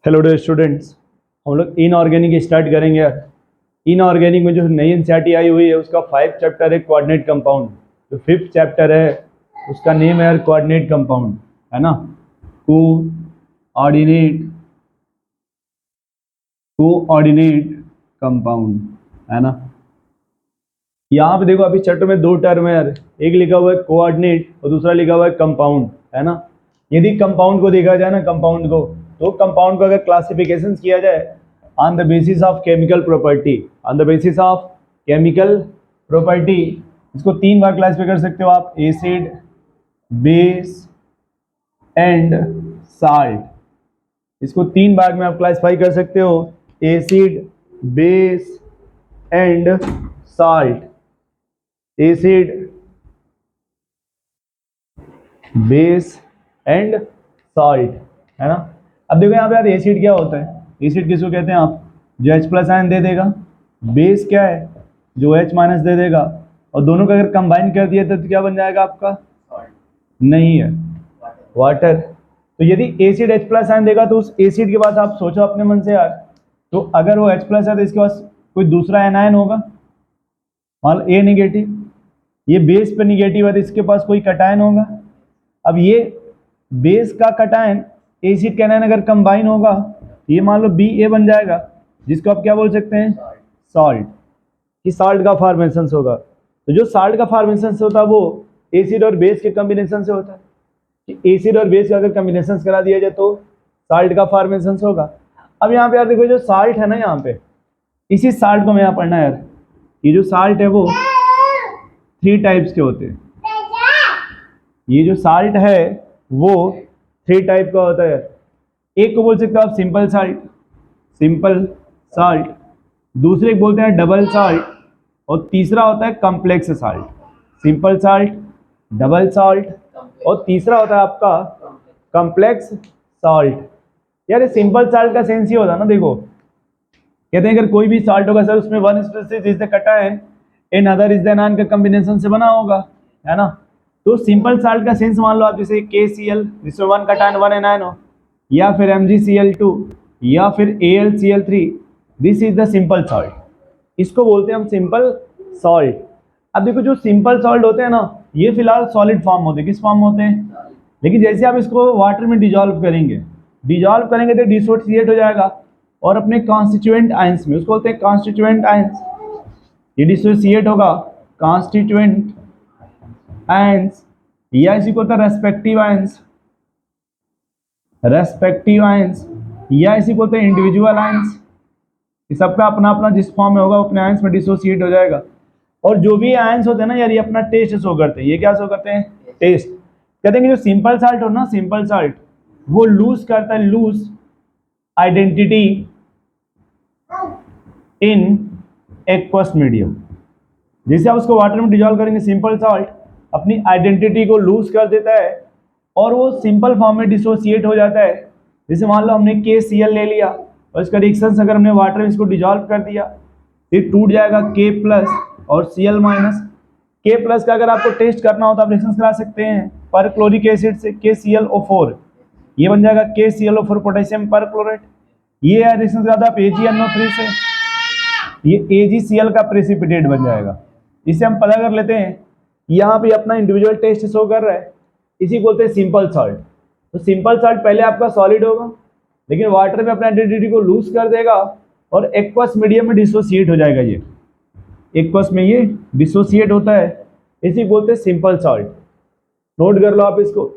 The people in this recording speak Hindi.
हेलो डियर स्टूडेंट्स, हम लोग इनऑर्गेनिक स्टार्ट करेंगे यार। इनऑर्गेनिक में जो नई एनसीईआरटी आई हुई है उसका 5 चैप्टर है कोऑर्डिनेट कंपाउंड। जो 5th चैप्टर है उसका नेम है यार कोऑर्डिनेट कंपाउंड, है ना। कोऑर्डिनेट कोऑर्डिनेट कंपाउंड, है ना। यहाँ पे देखो अभी चैप्टर में दो टर्म है यार, एक लिखा हुआ है कोऑर्डिनेट और दूसरा लिखा हुआ है कंपाउंड, है ना। यदि कंपाउंड को देखा जाए ना, कंपाउंड को, तो कंपाउंड को अगर क्लासिफिकेशन किया जाए on the basis of chemical property, on the basis of chemical property, इसको 3 बार क्लासिफाई कर सकते हो आप, एसिड, बेस एंड साल्ट। इसको 3 भाग में आप क्लासिफाई कर सकते हो, acid, base and salt. Acid, base and salt, है ना। अब देखो यहाँ पे यार एसिड क्या होता है, एसिड किसको कहते हैं आप, जो H प्लस आयन दे देगा। बेस क्या है, जो H माइनस दे देगा। और दोनों को अगर कंबाइन कर दिया तो क्या बन जाएगा आपका, नहीं है, वाटर। तो यदि एसिड H प्लस आयन देगा तो उस एसिड के पास आप सोचो अपने मन से यार, तो अगर वो H प्लस है तो इसके पास कोई दूसरा एनायन होगा, मान लो A निगेटिव। ये बेस पे निगेटिव है तो इसके पास कोई कटायन होगा। अब ये बेस का कटायन एसिड का एनायन अगर कंबाइन होगा तो ये मान लो Ba बन जाएगा, जिसको आप क्या बोल सकते हैं, सॉल्ट। कि साल्ट का फॉर्मेशन होगा। तो जो साल्ट का फॉर्मेशन होता है वो एसिड और बेस के कॉम्बिनेशन से होता है। कि एसिड और बेस का अगर कॉम्बिनेशन करा दिया जाए तो साल्ट का फॉर्मेशन होगा। अब यहाँ पे यार देखो, जो साल्ट है ना, यहाँ पे इसी साल्ट को मैं यहाँ पढ़ना है यार। ये जो साल्ट है वो 3 टाइप्स के होते हैं। ये जो साल्ट है वो 3 टाइप का होता है। एक को बोल सकते हो आप सिंपल साल्ट, सिंपल साल्ट। दूसरे को बोलते हैं डबल साल्ट। और तीसरा होता है complex salt. Simple salt, double salt और तीसरा होता है आपका कॉम्प्लेक्स साल्ट। यार सिंपल साल्ट का सेंस ये होता है ना, देखो कहते हैं अगर कोई भी साल्ट होगा सर उसमें one species is the cation and other is the anion का कॉम्बिनेशन से बना होगा, है ना। तो सिंपल साल्ट का सेंस मान लो आप, जैसे KCl जिसमें 1 कटायन 1 एनायन हो, या फिर MgCl2 या फिर AlCl3, this is the simple salt. इसको बोलते हैं हम सिंपल सॉल्ट। अब देखो जो सिंपल सॉल्ट होते हैं ना, ये फिलहाल सॉलिड फॉर्म होते हैं। किस फॉर्म होते हैं, लेकिन जैसे आप इसको वाटर में डिजॉल्व करेंगे तो डिसोसिएट हो जाएगा और अपने कॉन्स्टिट्यूएंट आयंस में, उसको बोलते हैं कॉन्स्टिट्यूएंट आयंस। ये डिसोसिएट होगा कॉन्स्टिट्यूएंट आयंस, या इसी को होता है रेस्पेक्टिव आयंस, या इसी को होते हैं इंडिविजुअल आयंस। इस सबका अपना अपना जिस फॉर्म में होगा अपने आयंस में डिसोसिएट हो जाएगा। और जो भी आयंस होते हैं ना यार, ये अपना टेस्ट शो करते हैं। ये क्या शो करते हैं, टेस्ट। कहते हैं कि जो सिंपल साल्ट हो ना, सिंपल साल्ट वो लूज करता है, lose identity in aqueous medium. जैसे आप उसको वाटर में डिजॉल्व करेंगे, सिंपल साल्ट अपनी आइडेंटिटी को लूज कर देता है और वो सिंपल फॉर्म में डिसोसिएट हो जाता है। जैसे मान लो हमने KCl ले लिया और इसका रिएक्शन से अगर हमने वाटर में इसको डिजॉल्व कर दिया, फिर टूट जाएगा K+ और Cl-। K+ का अगर आपको टेस्ट करना हो तो आप रिएक्शन करा सकते हैं पर क्लोरिक एसिड से, KClO4, ये बन जाएगा KClO4 पोटेशियम पर क्लोराइड। ये रिएक्शन कराता आप AgNO3 से, ये AgCl का प्रेसिपिटेट बन जाएगा। इसे हम पता कर लेते हैं, यहाँ पे अपना इंडिविजुअल टेस्ट शो कर रहा है, इसी बोलते हैं सिंपल सॉल्ट। तो सिंपल सॉल्ट पहले आपका सॉलिड होगा लेकिन वाटर में अपना आइडेंटिटी को लूज कर देगा और एक्वस मीडियम में डिसोसिएट हो जाएगा। ये एक्वस में ये डिसोसिएट होता है, इसी बोलते हैं सिंपल सॉल्ट। नोट कर लो आप इसको।